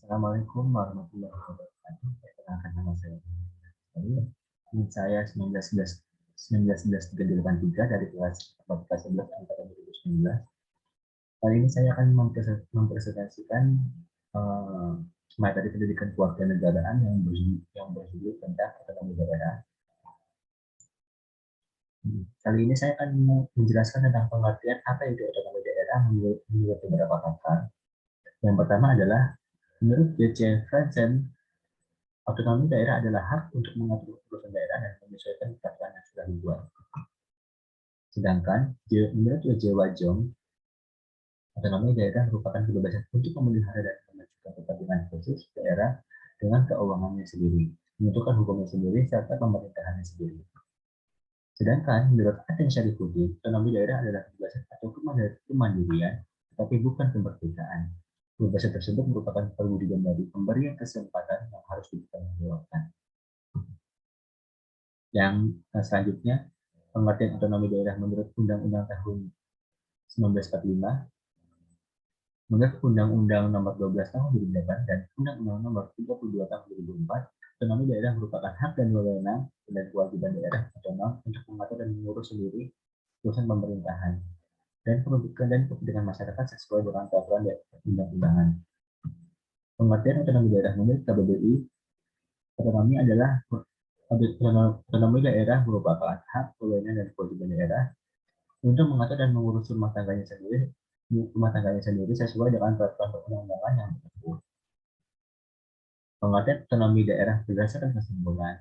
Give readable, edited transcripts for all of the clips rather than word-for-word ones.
Assalamualaikum warahmatullahi wabarakatuh. Perkenalkan nama saya. Ini saya 1911-1983 dari kelas 14 angkatan 2019. Kali ini saya akan mempresentasikan materi pendidikan kewarganegaraan yang berjudul tentang otonomi daerah. Kali ini saya akan menjelaskan tentang pengertian apa itu otonomi daerah menurut beberapa pakar. Yang pertama adalah menurut D.C. Franzen, otonomi daerah adalah hak untuk mengatur urusan daerah dan menyesuaikan peraturan yang sudah dibuat. Sedangkan menurut W.J. Wajong, otonomi daerah merupakan kebebasan untuk memelihara dan memajukan kepentingan khusus daerah dengan keuangannya sendiri, menentukan hukumnya sendiri, serta pemerintahannya sendiri. Sedangkan menurut Aten Syarifuddin, otonomi daerah adalah kebebasan atau kemandirian, tetapi bukan kemerdekaan. Kebebasan tersebut merupakan perwujudan dari pemberian kesempatan yang harus dipertanggungjawabkan. Yang selanjutnya, pengertian otonomi daerah menurut Undang-Undang tahun 1945, menurut Undang-Undang nomor 12 tahun 2008 dan Undang-Undang nomor 32 tahun 2004, otonomi daerah merupakan hak dan wewenang dan kewajiban daerah otonom untuk mengatur dan mengurus sendiri urusan pemerintahan dan kepentingan masyarakat sesuai dengan peraturan undang-undangan. Pengertian otonomi daerah menurut KBBI, otonomi daerah merupakan hak, wewenang, dan kewajiban daerah untuk mengatur dan mengurus rumah tangganya sendiri sesuai dengan peraturan perundang-undangan yang berlaku. Pengertian otonomi daerah berdasarkan kesimpulan.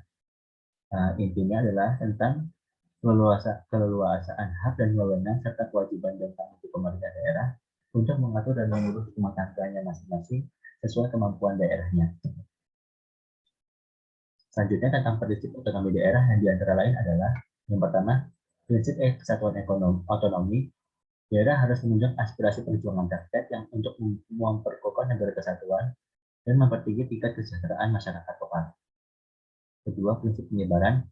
Intinya adalah tentang keleluasaan hak dan wewenang serta kewajiban dan tanggung jawab pemerintah daerah untuk mengatur dan mengurus rumah tangganya masing-masing sesuai kemampuan daerahnya. Selanjutnya tentang prinsip otonomi daerah yang diantara lain adalah yang pertama, prinsip kesatuan otonomi. Daerah harus menunjukkan aspirasi perjuangan rakyat yang untuk memperkokoh negara kesatuan dan mempertinggi tingkat kesejahteraan masyarakat lokal. Kedua, prinsip penyebaran.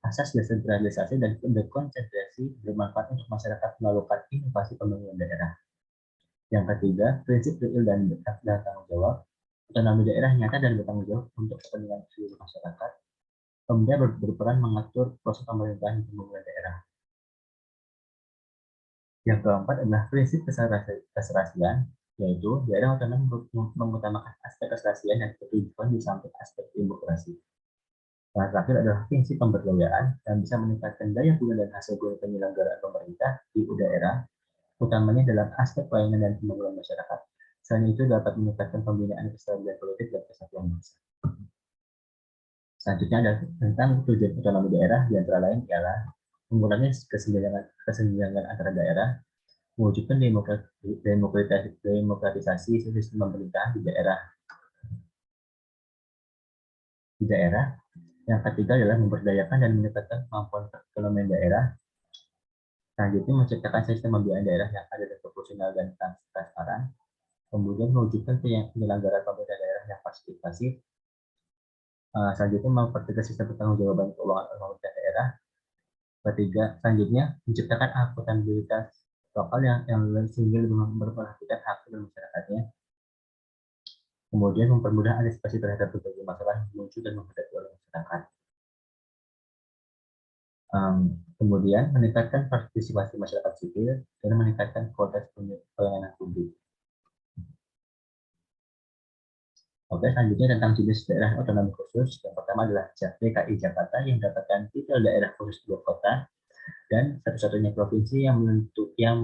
Asas desentralisasi dan dekonsentrasi bermanfaat untuk masyarakat melakukan inovasi pembangunan daerah. Yang ketiga, prinsip real dan tanggung jawab. Otonomi daerah nyata dan bertanggung jawab untuk kepentingan seluruh masyarakat. Kemudian berperan mengatur proses pemerintahan pembangunan daerah. Yang keempat adalah prinsip keserasian, yaitu daerah otonom mengutamakan aspek keserasian dan ketujuan di samping aspek demokrasi. Yang terakhir adalah prinsip pemberdayaan yang bisa meningkatkan daya guna dan hasil guna penyelenggaraan pemerintah di daerah, utamanya dalam aspek pelayanan dan pembangunan masyarakat. Selain itu dapat meningkatkan pembinaan kestabilan politik dan kesatuan bangsa. Selanjutnya ada tentang tujuan otonomi daerah, di antara lain ialah mengurangi kesenjangan antara daerah, mewujudkan demokratisasi sistem pemerintahan di daerah. Yang ketiga adalah memberdayakan dan meningkatkan kemampuan perekonomian daerah. Selanjutnya menciptakan sistem pembiayaan daerah yang adil dan proporsional dan transparan. Kemudian mewujudkan penyelenggaraan pemerintah daerah yang partisipatif. Selanjutnya mempertegas sistem pertanggungjawaban keuangan pemerintah daerah. Ketiga, selanjutnya menciptakan akuntabilitas lokal yang sehingga memperhatikan hak masyarakatnya. Kemudian mempermudah antisipasi terhadap berbagai masalah yang muncul dan menghadapi oleh masyarakat. Kemudian meningkatkan partisipasi masyarakat sipil dan meningkatkan kualitas pelayanan publik. Oke, selanjutnya tentang jenis daerah otonomi khusus. Yang pertama adalah DKI Jakarta yang mendapatkan titel daerah khusus ibu kota dan satu-satunya provinsi yang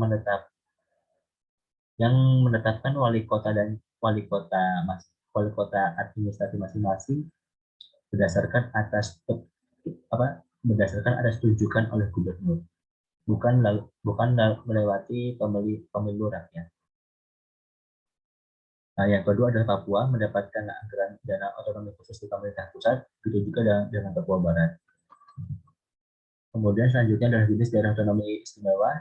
menetapkan wali kota dan wali kota administrasi masing-masing berdasarkan atas tunjukan oleh gubernur, bukan melewati pemilu rakyat. Yang kedua adalah Papua mendapatkan anggaran dana otonomi khusus di pemerintah pusat, begitu juga dengan Papua Barat. Kemudian selanjutnya adalah jenis daerah otonomi istimewa,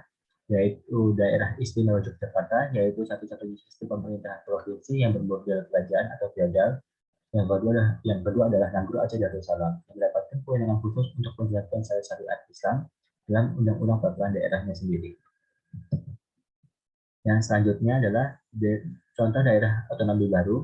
yaitu daerah istimewa Yogyakarta, yaitu satu-satunya sistem pemerintahan provinsi yang bermodel kerajaan atau feodal. Yang kedua adalah Nanggroe Aceh Darussalam, yang mendapatkan kewenangan khusus untuk menjalankan syariat Islam dalam undang-undang peraturan daerahnya sendiri. Yang selanjutnya adalah contoh daerah otonomi baru.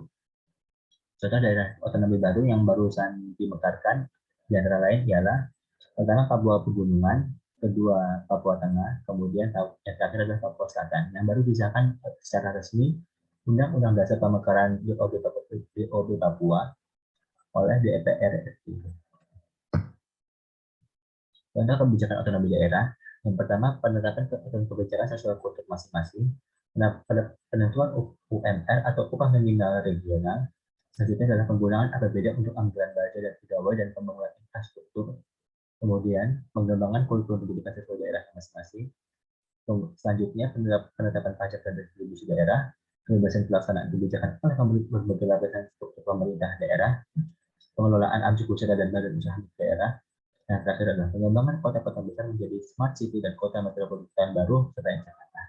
Contoh daerah otonomi baru yang barusan dimekarkan di antara lain ialah pertama Papua Pegunungan, kedua Papua Tengah, kemudian yang terakhir adalah Papua Selatan. Yang baru disahkan secara resmi Undang-Undang Dasar Pemekaran DOB Papua oleh DPR RI. Contoh kebijakan otonomi daerah, yang pertama penerapan kebijakan sesuai kutub masing-masing, penentuan UMR atau upah minimal regional, selanjutnya adalah penggunaan APBD untuk anggaran belanja dan pegawai dan pembangunan infrastruktur, kemudian pengembangan kultur pendidikan sesuai daerah masing-masing, selanjutnya penetapan pajak dan distribusi daerah, kebebasan pelaksanaan kebijakan oleh berbagai lapisan struktur pemerintah daerah, pengelolaan objek wisata dan badan usaha daerah. Yang terakhir adalah pengembangan kota-kota besar menjadi smart city dan kota metropolitan baru serta Jakarta.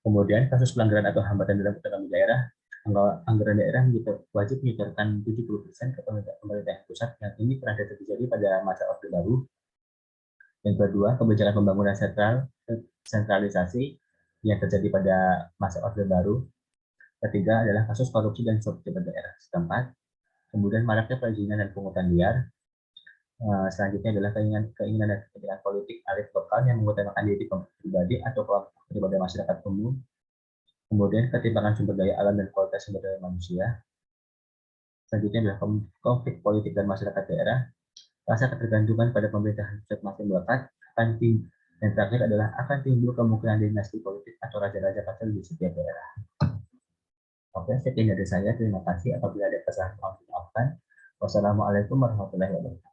Kemudian kasus pelanggaran atau hambatan dalam otonomi daerah, anggaran daerah wajib menyetorkan 70% ke pemerintah pusat, yang ini pernah terjadi pada masa Orde Baru. Yang kedua, kebijakan pembangunan sentralisasi yang terjadi pada masa Orde Baru. Ketiga adalah kasus korupsi dan suap pejabat daerah setempat. Kemudian maraknya perizinan dan pungutan liar. Selanjutnya adalah keinginan dan kepentingan politik elit lokal yang mengutamakan diri pribadi atau kelompok pribadi masyarakat umum. Kemudian ketimpangan sumber daya alam dan kualitas sumber daya manusia. Selanjutnya adalah konflik politik dan masyarakat daerah. Rasa ketergantungan pada pemerintahan pusat makin melekat, dan terakhir adalah akan timbul kemungkinan dinasti politik atau raja-raja kecil di setiap daerah. Oke, sekian dari saya. Terima kasih. Apabila ada kesalahan, maafkan. Wassalamualaikum warahmatullahi wabarakatuh.